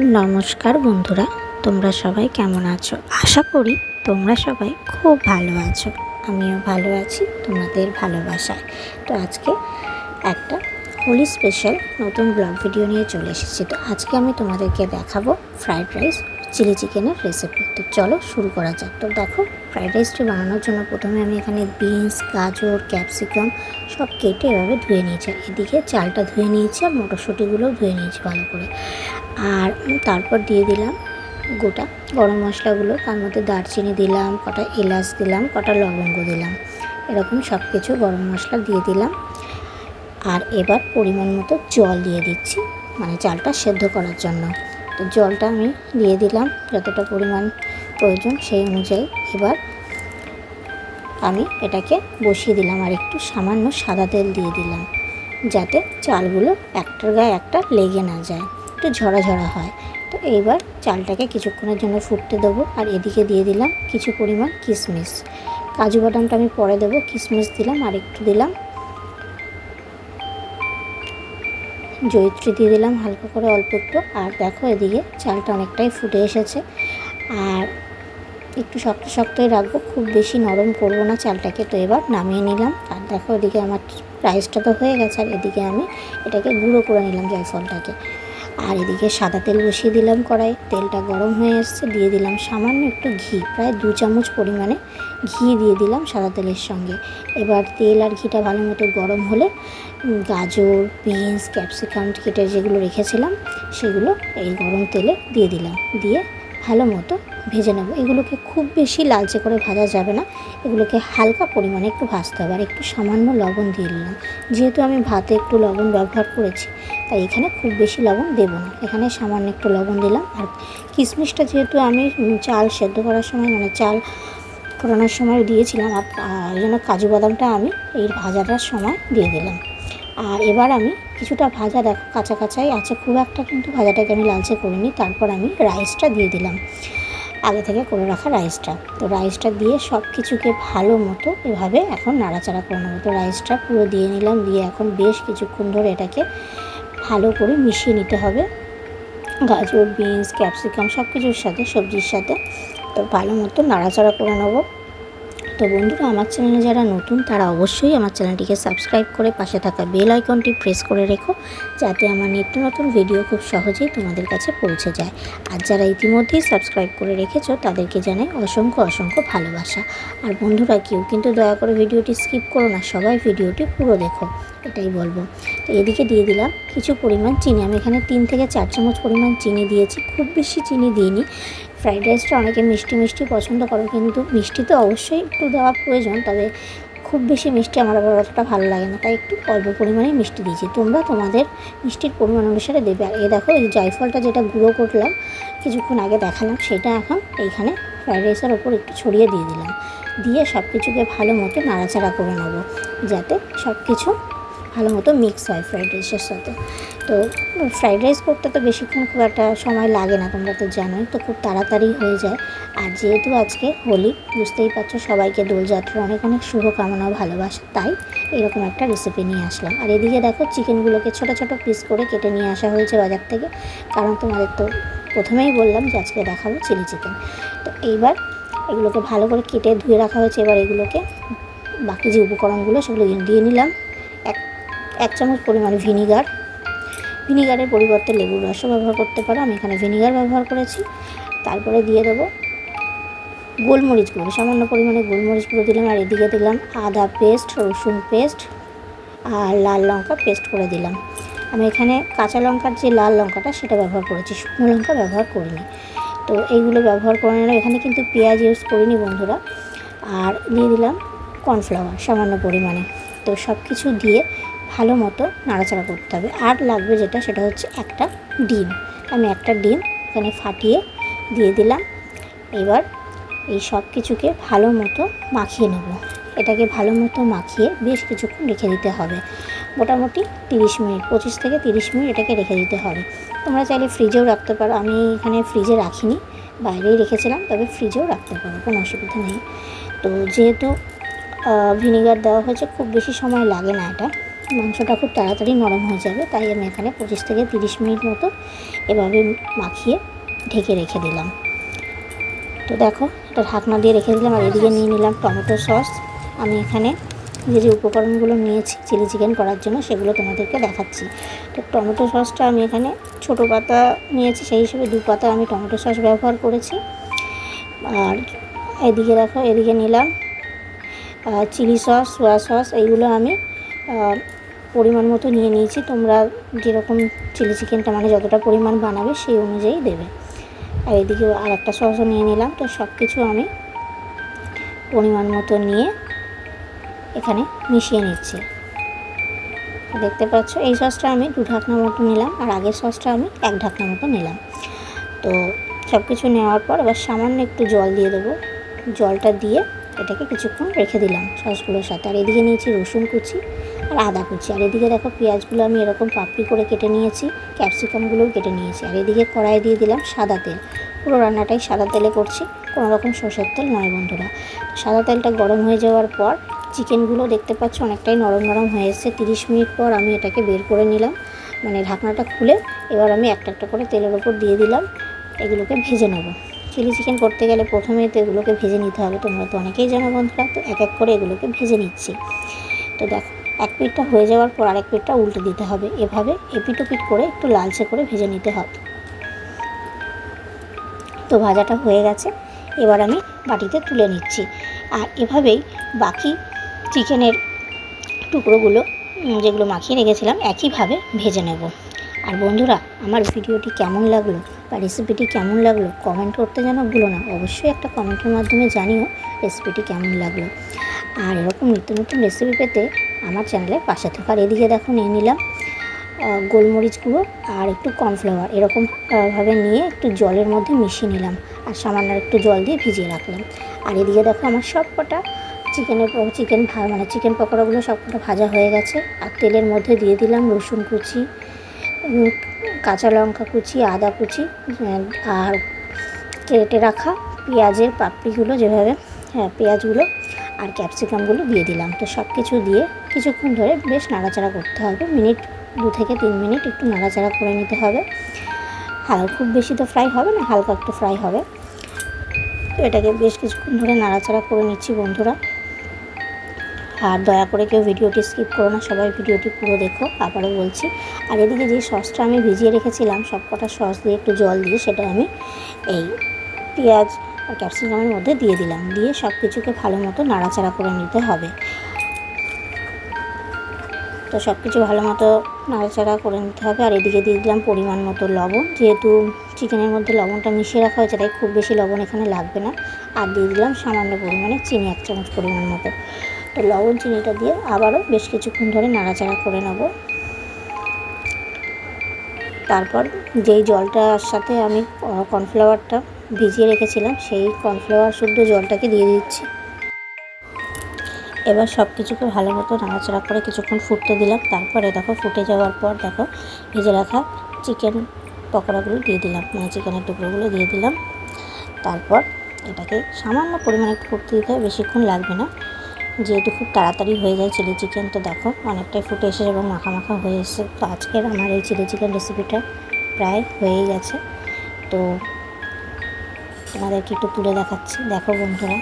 नमस्कार बंधुरा तोमरा सबाई केमन आछो। आशा करी तोमरा सबाई खूब भालो आछो। आमिও भालो आছি তোমাদের ভালোবাসায়। তো আজকে একটা হোলি স্পেশাল নতুন ব্লগ ভিডিও নিয়ে চলে এসেছি। তো আজকে আমি তোমাদেরকে দেখাবো ফ্রাইড রাইস চিলি চিকেনের রেসিপি। তো চলো শুরু করা যাক। তো দেখো ফ্রাইড রাইসটি বানানোর জন্য প্রথমে আমি এখানে বিনস, গাজর, ক্যাপসিকাম সব কেটে এভাবে ধুয়ে নিয়েছি। এদিকে চালটা ধুয়ে নিয়েছি আর মটরশুঁটিগুলোও ধুয়ে নিয়েছি ভালো করে। আর তারপর দিয়ে দিলাম গোটা গরম মশলাগুলো, তার মধ্যে দারচিনি দিলাম, কটা এলাচ দিলাম, কটা লবঙ্গ দিলাম, এরকম সব কিছু গরম মশলা দিয়ে দিলাম। আর এবার পরিমাণ মতো জল দিয়ে দিচ্ছি, মানে চালটা সেদ্ধ করার জন্য। তো জলটা আমি দিয়ে দিলাম যতটা পরিমাণ প্রয়োজন সেই অনুযায়ী। এবার আমি এটাকে বসিয়ে দিলাম আর একটু সামান্য সাদা তেল দিয়ে দিলাম, যাতে চালগুলো একটার গায়ে একটা লেগে না যায়, একটু ঝরা ঝরা হয়। তো এইবার চালটাকে কিছুক্ষণের জন্য ফুটতে দেবো। আর এদিকে দিয়ে দিলাম কিছু পরিমাণ কিশমিশ, কাজু বাদামটা আমি পরে দেবো। কিশমিশ দিলাম আর একটু দিলাম জয়িত্রী দিয়ে দিলাম হালকা করে অল্প একটু। আর দেখো এদিকে চালটা অনেকটাই ফুটে এসেছে। আর একটু শক্ত শক্তই রাখবো, খুব বেশি নরম করবো না চালটাকে। তো এবার নামিয়ে নিলাম। আর দেখো এদিকে আমার রাইসটা তো হয়ে গেছে। আর এদিকে আমি এটাকে গুঁড়ো করে নিলাম জয়ফলটাকে। আর এদিকে সাদা তেল বসিয়ে দিলাম কড়াই, তেলটা গরম হয়ে এসছে। দিয়ে দিলাম সামান্য একটু ঘি, প্রায় 2 চামচ পরিমাণে ঘি দিয়ে দিলাম সাদা তেলের সঙ্গে। এবার তেল আর ঘিটা ভালো মতো গরম হলে গাজর, বিনস, ক্যাপসিকাম কেটে যেগুলো রেখেছিলাম সেগুলো এই গরম তেলে দিয়ে দিলাম, দিয়ে ভালো মতো ভেজে নেব। এগুলোকে খুব বেশি লালচে করে ভাজা যাবে না, এগুলোকে হালকা পরিমাণে একটু ভাজতে হবে। আর একটু সামান্য লবণ দিয়ে দিলাম, যেহেতু আমি ভাতে একটু লবণ ব্যবহার করেছি তাই এখানে খুব বেশি লবণ দেব না, এখানে সামান্য একটু লবণ দিলাম। আর কিশমিশটা যেহেতু আমি চাল সেদ্ধ করার সময়, মানে চাল ফোটানোর সময় দিয়েছিলাম, আর ওই জন্য কাজু বাদামটা আমি এই ভাজাটার সময় দিয়ে দিলাম। আর এবার আমি কিছুটা ভাজা, দেখো কাঁচা কাঁচাই আছে, খুব একটা কিন্তু ভাজাটাকে আমি লালচে করিনি। তারপর আমি রাইসটা দিয়ে দিলাম, আগে থেকে করে রাখা রাইসটা। তো রাইসটা দিয়ে সব কিছুকে ভালো মতো এভাবে এখন নাড়াচাড়া করে নেবো। তো রাইসটা পুরো দিয়ে নিলাম, দিয়ে এখন বেশ কিছুক্ষণ ধরে এটাকে ভালো করে মিশিয়ে নিতে হবে গাজর, বিনস, ক্যাপসিকাম সব কিছুর সাথে, সবজির সাথে। তো ভালো মতো নাড়াচাড়া করে নেবো। তো বন্ধুরা, আমার চ্যানেলে যারা নতুন তারা অবশ্যই আমার চ্যানেলটিকে সাবস্ক্রাইব করে পাশে থাকা বেল আইকনটি প্রেস করে রেখো, যাতে আমার নিত্য নতুন ভিডিও খুব সহজেই তোমাদের কাছে পৌঁছে যায়। আর যারা ইতিমধ্যেই সাবস্ক্রাইব করে রেখেছো তাদেরকে জানাই অসংখ্য অসংখ্য ভালোবাসা। আর বন্ধুরা, কেউ কিন্তু দয়া করে ভিডিওটি স্কিপ করো না, সবাই ভিডিওটি পুরো দেখো, এটাই বলবো। তো এদিকে দিয়ে দিলাম কিছু পরিমাণ চিনি, আমি এখানে 3 থেকে 4 চামচ পরিমাণ চিনি দিয়েছি, খুব বেশি চিনি দিইনি। ফ্রাইড রাইসটা অনেকে মিষ্টি মিষ্টি পছন্দ করো, কিন্তু মিষ্টি তো অবশ্যই একটু দেওয়া প্রয়োজন, তবে খুব বেশি মিষ্টি আমার আবার অতটা ভালো লাগে না, তাই একটু অল্প পরিমাণে মিষ্টি দিয়েছি। তোমরা তোমাদের মিষ্টির পরিমাণ অনুসারে দেবে। আর দেখো এই জায়ফলটা যেটা গুঁড়ো করলাম কিছুক্ষণ আগে দেখালাম, সেটা এখন এইখানে ফ্রাইড রাইসের ওপর একটু ছড়িয়ে দিয়ে দিলাম, দিয়ে সব কিছুকে ভালো মতো নাড়াচাড়া করে নেবো, যাতে সব কিছু ভালো মতো মিক্স হয় ফ্রাইড রাইসের সাথে। তো ফ্রাইড রাইস করতে তো বেশিক্ষণ খুব একটা সময় লাগে না, তোমরা তো জানোই, তো খুব তাড়াতাড়ি হয়ে যায়। আর যেহেতু আজকে হোলি, বুঝতেই পারছো, সবাইকে দোলযাত্রার অনেক অনেক শুভকামনা ও ভালোবাসা, তাই এরকম একটা রেসিপি নিয়ে আসলাম। আর এদিকে দেখো চিকেনগুলোকে ছোটো ছোটো পিস করে কেটে নিয়ে আসা হয়েছে বাজার থেকে, কারণ তোমাদের তো প্রথমেই বললাম যে আজকে দেখাবো চিলি চিকেন। তো এইবার এগুলোকে ভালো করে কেটে ধুয়ে রাখা হয়েছে। এবার এগুলোকে বাকি যে উপকরণগুলো সেগুলো দিয়ে নিলাম। 1 চামচ পরিমাণে ভিনিগারের পরিবর্তে লেবুর রসও ব্যবহার করতে পারো, আমি এখানে ভিনিগার ব্যবহার করেছি। তারপরে দিয়ে দেবো গোলমরিচ গুঁড়ো, সামান্য পরিমাণে গোলমরিচ গুঁড়ো দিলাম। আর এদিকে দিলাম আদা পেস্ট, রসুন পেস্ট আর লাল লঙ্কা পেস্ট করে দিলাম। আমি এখানে কাঁচা লঙ্কার যে লাল লঙ্কাটা সেটা ব্যবহার করেছি, শুকনো লঙ্কা ব্যবহার করিনি। তো এইগুলো ব্যবহার করে নিলাম, এখানে কিন্তু পেঁয়াজ ইউজ করিনি বন্ধুরা। আর দিয়ে দিলাম কর্নফ্লাওয়ার সামান্য পরিমাণে। তো সব কিছু দিয়ে ভালো মতো নাড়াচাড়া করতে হবে। আর লাগবে যেটা, সেটা হচ্ছে একটা ডিম। আমি একটা ডিম এখানে ফাটিয়ে দিয়ে দিলাম। এবার এই সব কিছুকে ভালো মতো মাখিয়ে নেব। এটাকে ভালো মতো মাখিয়ে বেশ কিছুক্ষণ রেখে দিতে হবে, মোটামুটি 30 মিনিট, 25 থেকে 30 মিনিট এটাকে রেখে দিতে হবে। তোমরা চাইলে ফ্রিজেও রাখতে পারো, আমি এখানে ফ্রিজে রাখিনি, বাইরেই রেখেছিলাম, তবে ফ্রিজেও রাখতে পারো, কোনো অসুবিধা নেই। তো যেহেতু ভিনিগার দেওয়া হয়েছে খুব বেশি সময় লাগে না এটা, মাংসটা খুব তাড়াতাড়ি নরম হয়ে যাবে, তাই আমি এখানে 25 থেকে 30 মিনিট মতো এভাবে মাখিয়ে ঢেকে রেখে দিলাম। তো দেখো এটা ঢাকনা দিয়ে রেখে দিলাম। আর এদিকে নিয়ে নিলাম টমেটো সস। আমি এখানে যে উপকরণগুলো নিয়েছি চিলি চিকেন করার জন্য সেগুলো তোমাদেরকে দেখাচ্ছি। তো টমেটো সসটা আমি এখানে ছোটো পাতা নিয়েছি, সেই হিসেবে 2 পাতা আমি টমেটো সস ব্যবহার করেছি। আর এদিকে দেখো, এদিকে নিলাম চিলি সস, সোয়া সস, এইগুলো আমি পরিমাণ মতো নিয়ে নিয়েছি। তোমরা যেরকম চিলি চিকেনটা মানে যতটা পরিমাণ বানাবে সেই অনুযায়ী দেবে। আর এদিকে আর একটা সসও নিয়ে নিলাম। তো সব কিছু আমি পরিমাণ মতো নিয়ে এখানে মিশিয়ে নিচ্ছি। দেখতে পাচ্ছ এই সসটা আমি 2 ঢাকনা মতো নিলাম, আর আগের সসটা আমি 1 ঢাকনা মতো নিলাম। তো সব কিছু নেওয়ার পর এবার সামান্য একটু জল দিয়ে দেবো। জলটা দিয়ে এটাকে কিছুক্ষণ রেখে দিলাম সসগুলোর সাথে। আর এদিকে নিয়েছি রসুন কুচি আর আদা কুচি। আর এদিকে দেখো পেঁয়াজগুলো আমি এরকম পাপড়ি করে কেটে নিয়েছি, ক্যাপসিকামগুলোও কেটে নিয়েছি। আর এদিকে কড়াইয়ে দিয়ে দিলাম সাদা তেল। পুরো রান্নাটাই সাদা তেলে করছি, কোনো রকম সরষের তেল নয় বন্ধুরা। সাদা তেলটা গরম হয়ে যাওয়ার পর চিকেনগুলো দেখতে পাচ্ছ অনেকটাই নরম নরম হয়ে এসেছে। 30 মিনিট পর আমি এটাকে বের করে নিলাম, মানে ঢাকনাটা খুলে এবার আমি একটা একটা করে তেলের ওপর দিয়ে দিলাম। এগুলোকে ভেজে নেব। চিলি চিকেন করতে গেলে প্রথমেই তো এগুলোকে ভেজে নিতে হবে, তোমরা তো অনেকেই জানো বন্ধুরা। তো এক এক করে এগুলোকে ভেজে নিচ্ছি। তো দেখো এক পিঠটা হয়ে যাওয়ার পর আরেক পিঠটা উল্টে দিতে হবে। এভাবে এপিট ওপিট করে একটু লালচে করে ভেজে নিতে হবে। তো ভাজাটা হয়ে গেছে, এবার আমি বাটিতে তুলে নিচ্ছি। আর এভাবেই বাকি চিকেনের টুকরোগুলো যেগুলো মাখিয়ে রেখেছিলাম একইভাবে ভেজে নেব। আর বন্ধুরা আমার ভিডিওটি কেমন লাগলো বা রেসিপিটি কেমন লাগলো কমেন্ট করতে যেন ভুলো না। অবশ্যই একটা কমেন্টের মাধ্যমে জানিও রেসিপিটি কেমন লাগলো। আর এরকম নিত্য নতুন রেসিপি পেতে আমার চ্যানেলের পাশে থাকো। আর এদিকে দেখো নিয়ে নিলাম গোলমরিচ গুঁড়ো আর একটু কর্নফ্লাওয়ার, এরকম ভাবে নিয়ে একটু জলের মধ্যে মিশিয়ে নিলাম আর সামান্য একটু জল দিয়ে ভিজিয়ে রাখলাম। আর এদিকে দেখো আমার সব কটা চিকেন পকোড়াগুলো সব কটা ভাজা হয়ে গেছে। আর তেলের মধ্যে দিয়ে দিলাম রসুন কুচি, কাঁচা লঙ্কা কুচি, আদা কুচি আর কেটে রাখা পেঁয়াজের পাপড়িগুলো, যেভাবে পেঁয়াজগুলো আর ক্যাপসিকামগুলো দিয়ে দিলাম। তো সব কিছু দিয়ে কিছুক্ষণ ধরে বেশ নাড়াচাড়া করতে হবে। 2 থেকে 3 মিনিট একটু নাড়াচাড়া করে নিতে হবে। খুব বেশি তো ফ্রাই হবে না, হালকা একটু ফ্রাই হবে। তো এটাকে বেশ কিছুক্ষণ ধরে নাড়াচাড়া করে নিচ্ছি বন্ধুরা। আর দয়া করে কেউ ভিডিওটি স্কিপ করো না, সবাই ভিডিওটি পুরো দেখো, আবারও বলছি। আর এদিকে যে সসটা আমি ভিজিয়ে রেখেছিলাম সব কটা সস দিয়ে একটু জল দিয়ে সেটা আমি এই পেঁয়াজ আর ক্যাপসিকামের মধ্যে দিয়ে দিলাম। দিয়ে সব কিছুকে ভালো মতো নাড়াচাড়া করে নিতে হবে। তো সব কিছু ভালো মতো নাড়াচাড়া করে নিতে হবে। আর এদিকে দিয়ে দিলাম পরিমাণ মতো লবণ, যেহেতু চিকেনের মধ্যে লবণটা মিশিয়ে রাখা হয়েছে তাই খুব বেশি লবণ এখানে লাগবে না। আর দিয়ে দিলাম সামান্য পরিমাণে চিনি, 1 চামচ পরিমাণ মতো। তো লবণ চিনিটা দিয়ে আবারও বেশ কিছুক্ষণ ধরে নাড়াচাড়া করে নেব। তারপর যেই জলটার সাথে আমি কর্নফ্লাওয়ারটা ভিজিয়ে রেখেছিলাম সেই কর্নফ্লাওয়ার শুদ্ধ জলটাকে দিয়ে দিচ্ছি। এবার সব কিছুকে ভালো মতো নাড়াচাড়া করে কিছুক্ষণ ফুটতে দিলাম। তারপরে দেখো ফুটে যাওয়ার পর দেখো ভেজে রাখা চিকেন পকোড়াগুলো দিয়ে দিলাম, মানে চিকেনের টুকরোগুলো দিয়ে দিলাম। তারপর এটাকে সামান্য পরিমাণে একটু ফুটতে দিতে হবে, বেশিক্ষণ লাগবে না, যেহেতু খুব তাড়াতাড়ি হয়ে যায় চিলি চিকেন। তো দেখো অনেকটাই ফুটে এসে এবং মাখা মাখা হয়ে এসেছে। তো আজকের আমার এই চিলি চিকেন রেসিপিটা প্রায় হয়েই গেছে। তো তোমাদেরকে একটু তুলে দেখাচ্ছি, দেখো বন্ধুরা।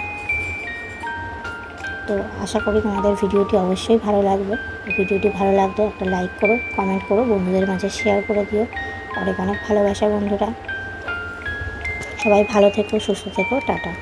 তো আশা করি তোমাদের ভিডিওটি অবশ্যই ভালো লাগবে। ভিডিওটি ভালো লাগলে একটা লাইক করো, কমেন্ট করো, বন্ধুদের মাঝে শেয়ার করে দিও। অনেক ভালোবাসা বন্ধুরা। সবাই ভালো থেকো, সুস্থ থেকো, টাটা।